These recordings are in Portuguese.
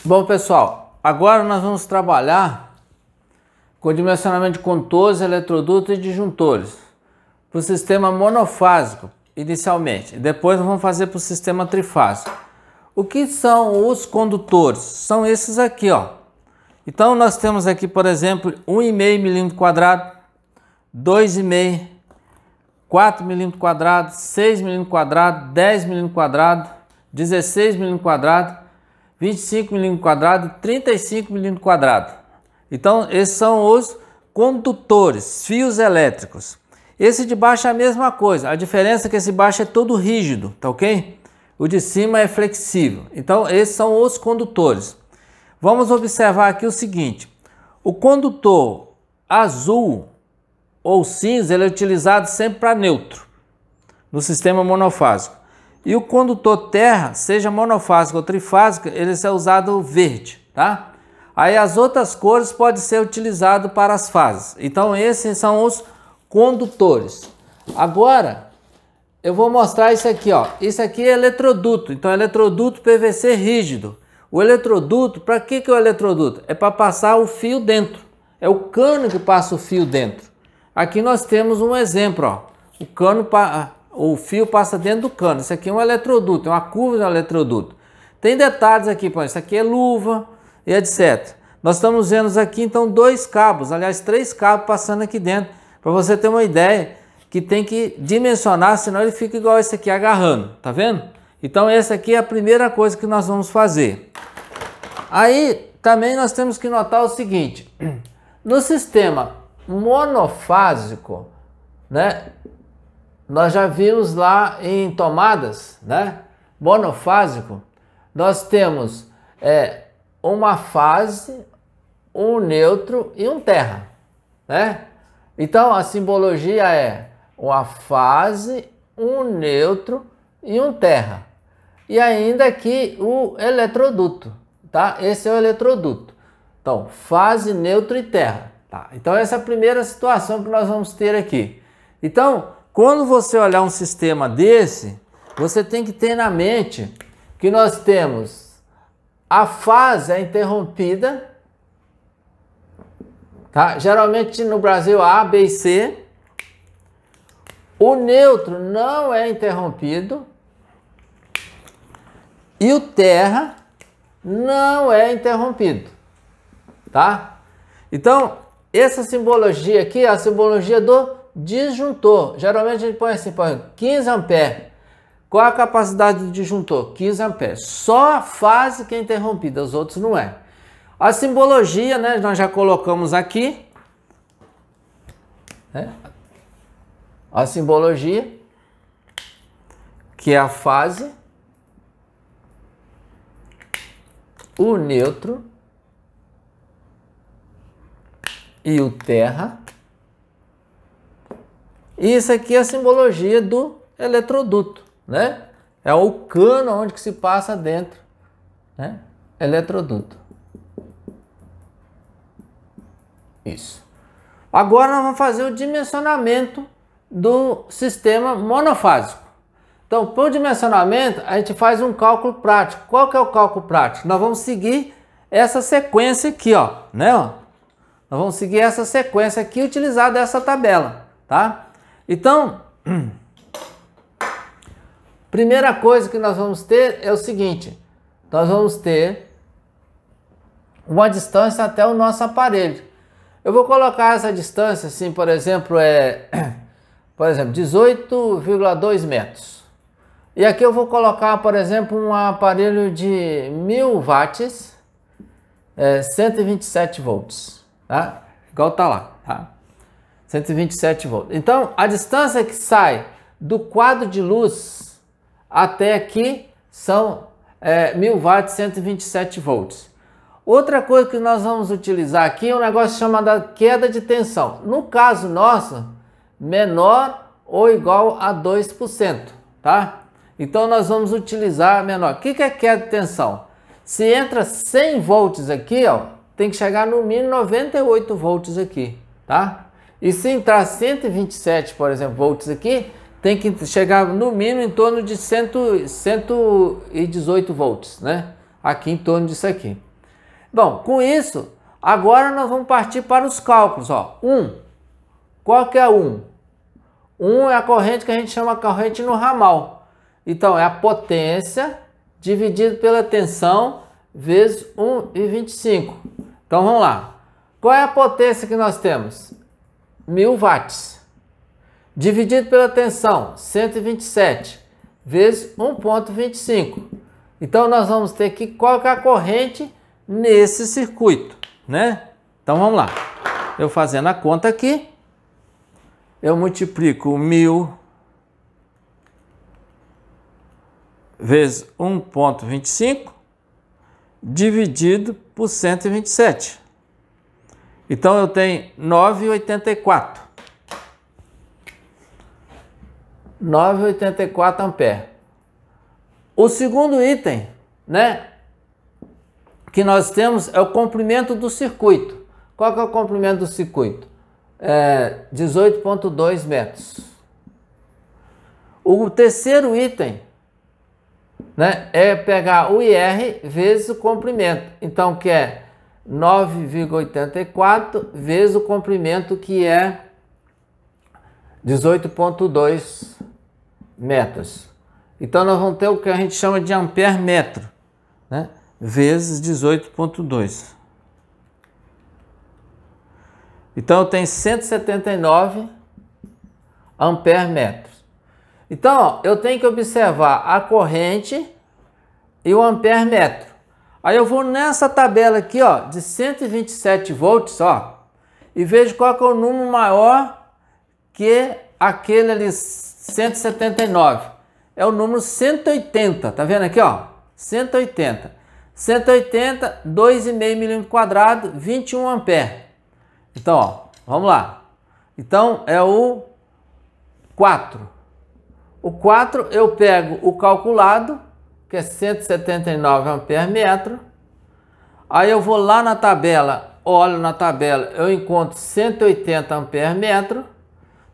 Bom, pessoal, agora nós vamos trabalhar com dimensionamento de condutores, eletrodutos e disjuntores para o sistema monofásico, inicialmente. Depois nós vamos fazer para o sistema trifásico. O que são os condutores? São esses aqui, ó. Então nós temos aqui, por exemplo, 1,5 milímetro quadrado, 2,5, 4 milímetros quadrados, 6 milímetros quadrados, 10 milímetros quadrados, 16 milímetros quadrados, 25 milímetros quadrados, 35 milímetros quadrados. Então esses são os condutores, fios elétricos. Esse de baixo é a mesma coisa, a diferença é que esse baixo é todo rígido, tá ok? O de cima é flexível. Então esses são os condutores. Vamos observar aqui o seguinte: o condutor azul ou cinza ele é utilizado sempre para neutro no sistema monofásico. E o condutor terra, seja monofásico ou trifásico, ele é usado verde, tá? Aí as outras cores podem ser utilizadas para as fases. Então esses são os condutores. Agora eu vou mostrar isso aqui, ó. Isso aqui é eletroduto. Então eletroduto PVC rígido. O eletroduto, para que é o eletroduto? É para passar o fio dentro. É o cano que passa o fio dentro. Aqui nós temos um exemplo, ó. O fio passa dentro do cano. Isso aqui é um eletroduto, é uma curva de um eletroduto. Tem detalhes aqui, pô. Isso aqui é luva e etc. Nós estamos vendo aqui então dois cabos, aliás 3 cabos passando aqui dentro, para você ter uma ideia que tem que dimensionar, senão ele fica igual esse aqui agarrando, tá vendo? Então essa aqui é a primeira coisa que nós vamos fazer. Aí também nós temos que notar o seguinte: no sistema monofásico, né? Nós já vimos lá em tomadas, né? Monofásico, nós temos uma fase, um neutro e um terra, né? Então a simbologia é uma fase, um neutro e um terra. E ainda aqui o eletroduto, tá? Esse é o eletroduto. Então, fase, neutro e terra, tá? Então essa é a primeira situação que nós vamos ter aqui. Então, quando você olhar um sistema desse, você tem que ter na mente que nós temos a fase interrompida, tá? Geralmente no Brasil A, B e C. O neutro não é interrompido e o terra não é interrompido, tá? Então, essa simbologia aqui é a simbologia do disjuntor. Geralmente a gente põe assim, por exemplo, 15 amperes. Qual a capacidade do disjuntor? 15 amperes. Só a fase que é interrompida, os outros não é. A simbologia, né, nós já colocamos aqui, né? A simbologia, que é a fase, o neutro e o terra. E isso aqui é a simbologia do eletroduto, né? É o cano onde que se passa dentro, né? Eletroduto. Isso. Agora nós vamos fazer o dimensionamento do sistema monofásico. Então, para o dimensionamento, a gente faz um cálculo prático. Qual que é o cálculo prático? Nós vamos seguir essa sequência aqui, ó, né? Nós vamos seguir essa sequência aqui e utilizar dessa tabela, tá? Então, primeira coisa que nós vamos ter é o seguinte: nós vamos ter uma distância até o nosso aparelho. Eu vou colocar essa distância assim, por exemplo, 18,2 metros. E aqui eu vou colocar, por exemplo, um aparelho de 1000 watts, 127 volts, tá? Igual tá lá, tá? 127 volts. Então, a distância que sai do quadro de luz até aqui são 1000 watts, 127 volts. Outra coisa que nós vamos utilizar aqui é um negócio chamado queda de tensão. No caso nosso, menor ou igual a 2%, tá? Então nós vamos utilizar menor. O que é queda de tensão? Se entra 100 volts aqui, ó, tem que chegar no mínimo 98 volts aqui, tá? E se entrar 127, por exemplo, volts aqui, tem que chegar no mínimo em torno de 118 volts, né? Aqui em torno disso aqui. Bom, com isso, agora nós vamos partir para os cálculos. Ó. 1. Qual que é 1? 1 é a corrente que a gente chama corrente no ramal. Então, é a potência dividido pela tensão vezes 1,25. Então, vamos lá. Qual é a potência que nós temos? 1000 watts. Dividido pela tensão, 127, vezes 1,25. Então, nós vamos ter que qual que é a corrente nesse circuito, né? Então, vamos lá. Eu fazendo a conta aqui, eu multiplico 1000 vezes 1,25 dividido por 127. Então, eu tenho 9,84. 9,84 amperes. O segundo item, né, que nós temos é o comprimento do circuito. Qual que é o comprimento do circuito? 18,2 metros. O terceiro item, né, é pegar o IR vezes o comprimento. Então, que é 9,84 vezes o comprimento, que é 18,2 metros. Então, nós vamos ter o que a gente chama de ampere metro, né, vezes 18,2. Então, eu tenho 179 ampere metros. Então, ó, eu tenho que observar a corrente e o ampere metro. Aí eu vou nessa tabela aqui, ó, de 127 volts, ó, e vejo qual que é o número maior que aquele ali, 179. É o número 180, tá vendo aqui, ó? 180. 180, 2,5 milímetros quadrados, 21 ampere. Então, ó, vamos lá. Então, é o 4. O 4 eu pego o calculado, que é 179 ampere metro. Aí eu vou lá na tabela, olho na tabela, eu encontro 180 ampere metro.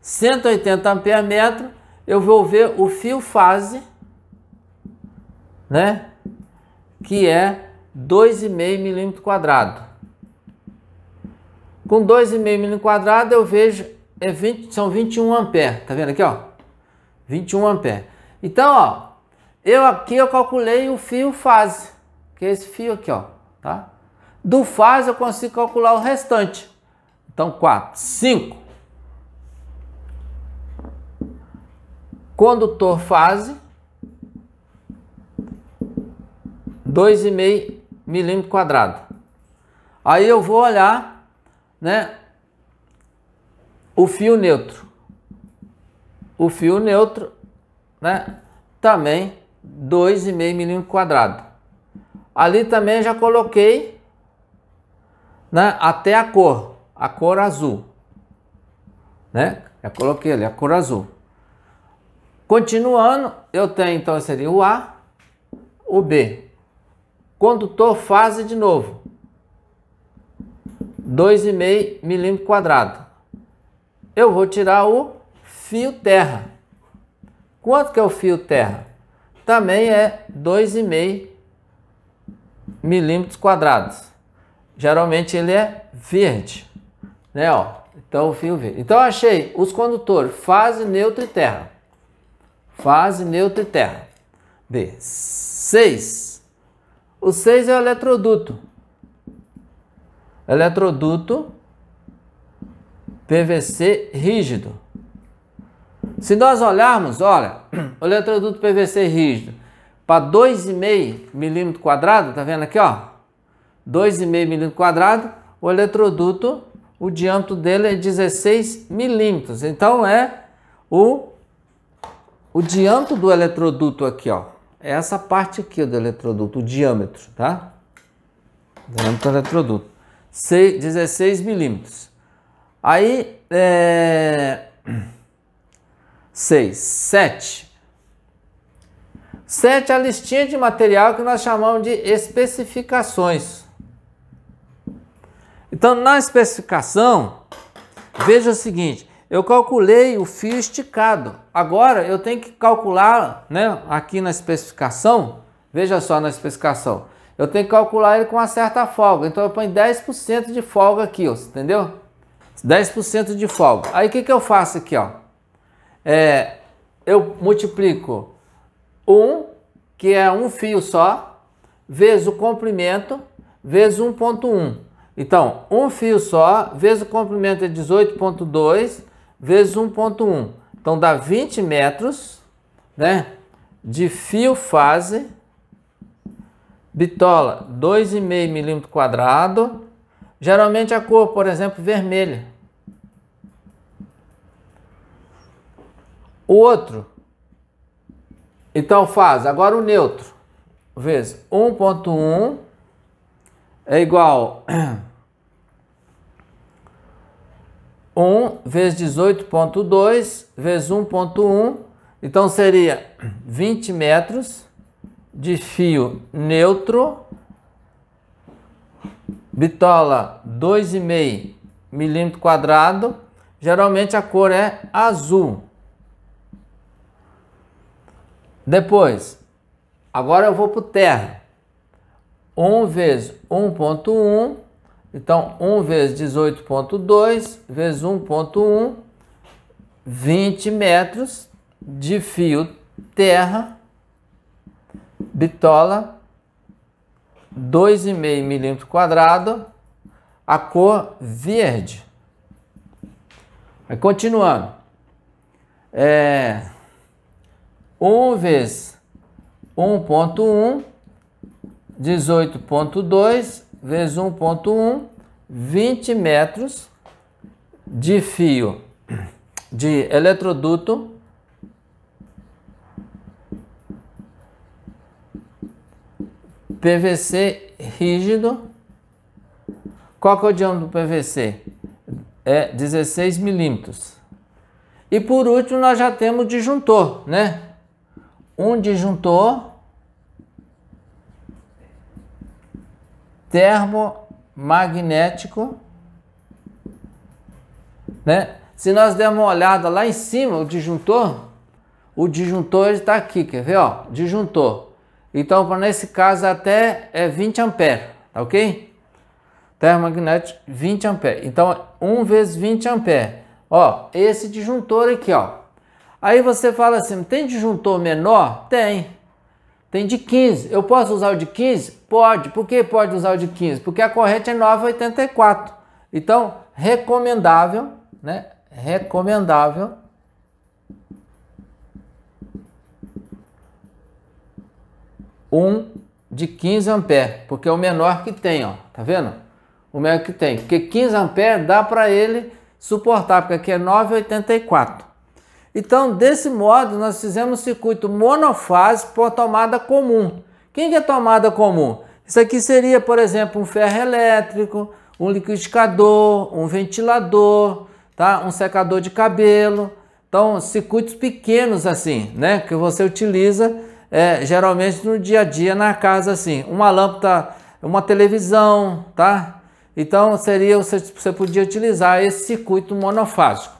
180 ampere metro, eu vou ver o fio fase, né, que é 2,5 milímetros quadrados. Com 2,5 milímetros quadrados eu vejo, são 21 amperes, tá vendo aqui, ó? 21 amperes. Então, ó, aqui eu calculei o fio fase, que é esse fio aqui, ó, tá? Do fase eu consigo calcular o restante. Então, 4, 5. Condutor fase, 2,5 milímetros quadrados. Aí eu vou olhar, né, o fio neutro. O fio neutro, né, também 2,5 milímetros quadrados. Ali também eu já coloquei, né, até a cor azul, né? Já coloquei ali a cor azul. Continuando, eu tenho então seria o A, o B. Condutor fase de novo, 2,5 milímetros quadrados. Eu vou tirar o fio terra. Quanto que é o fio terra? Também é 2,5 milímetros quadrados. Geralmente ele é verde, né? Ó, então o fio verde. Então eu achei os condutores fase, neutro e terra. Fase, neutro e terra. B. 6. O 6 é o eletroduto. Eletroduto PVC rígido. Se nós olharmos, olha, o eletroduto PVC rígido para 2,5 milímetros quadrados, tá vendo aqui, ó? 2,5 milímetros quadrados, o eletroduto, o diâmetro dele é 16 milímetros. Então é o diâmetro do eletroduto aqui, ó. É essa parte aqui do eletroduto, o diâmetro, tá? Diâmetro do eletroduto. 16 milímetros. Aí, 6, 7. 7 é a listinha de material que nós chamamos de especificações. Então, na especificação, veja o seguinte, eu calculei o fio esticado. Agora, eu tenho que calcular, né, aqui na especificação, veja só na especificação, eu tenho que calcular ele com uma certa folga. Então eu ponho 10% de folga aqui, ó, entendeu? 10% de folga. Aí o que que eu faço aqui, ó? Eu multiplico 1, que é um fio só, vezes o comprimento, vezes 1,1. Então, um fio só, vezes o comprimento é 18,2, vezes 1,1. Então, dá 20 metros, né, de fio fase, bitola 2,5 milímetros quadrado. Geralmente a cor, por exemplo, vermelha. O outro, então faz, agora o neutro, vezes 1,1 é igual 1 vezes 18,2 vezes 1,1, então seria 20 metros de fio neutro, bitola 2,5 milímetros quadrado, geralmente a cor é azul. Depois, agora eu vou para o terra. 1 vezes 1,1, então 1 vezes 18,2 vezes 1,1, 20 metros de fio terra, bitola 2,5 milímetros quadrado, a cor verde. Aí continuando, 1 vezes 1,1, 18,2 vezes 1,1, 20 metros de fio de eletroduto PVC rígido. Qual que é o diâmetro do PVC? É 16 milímetros. E por último nós já temos o disjuntor, né? Um disjuntor termomagnético, né? Se nós dermos uma olhada lá em cima, o disjuntor está aqui, quer ver, ó? Disjuntor. Então, nesse caso, até é 20 amperes, tá ok? Termomagnético, 20 amperes. Então, 1 vezes 20 amperes. Ó, esse disjuntor aqui, ó. Aí você fala assim, tem disjuntor menor? Tem. Tem de 15. Eu posso usar o de 15? Pode. Por que pode usar o de 15? Porque a corrente é 9,84. Então, recomendável, né? Recomendável um de 15 amperes, porque é o menor que tem, ó. Tá vendo? O menor que tem. Porque 15 amperes dá para ele suportar, porque aqui é 9,84. Então, desse modo, nós fizemos um circuito monofásico por tomada comum. Quem que é tomada comum? Isso aqui seria, por exemplo, um ferro elétrico, um liquidificador, um ventilador, tá? Um secador de cabelo. Então, circuitos pequenos assim, né? Que você utiliza geralmente no dia a dia na casa assim. Uma lâmpada, uma televisão, tá? Então, você podia utilizar esse circuito monofásico.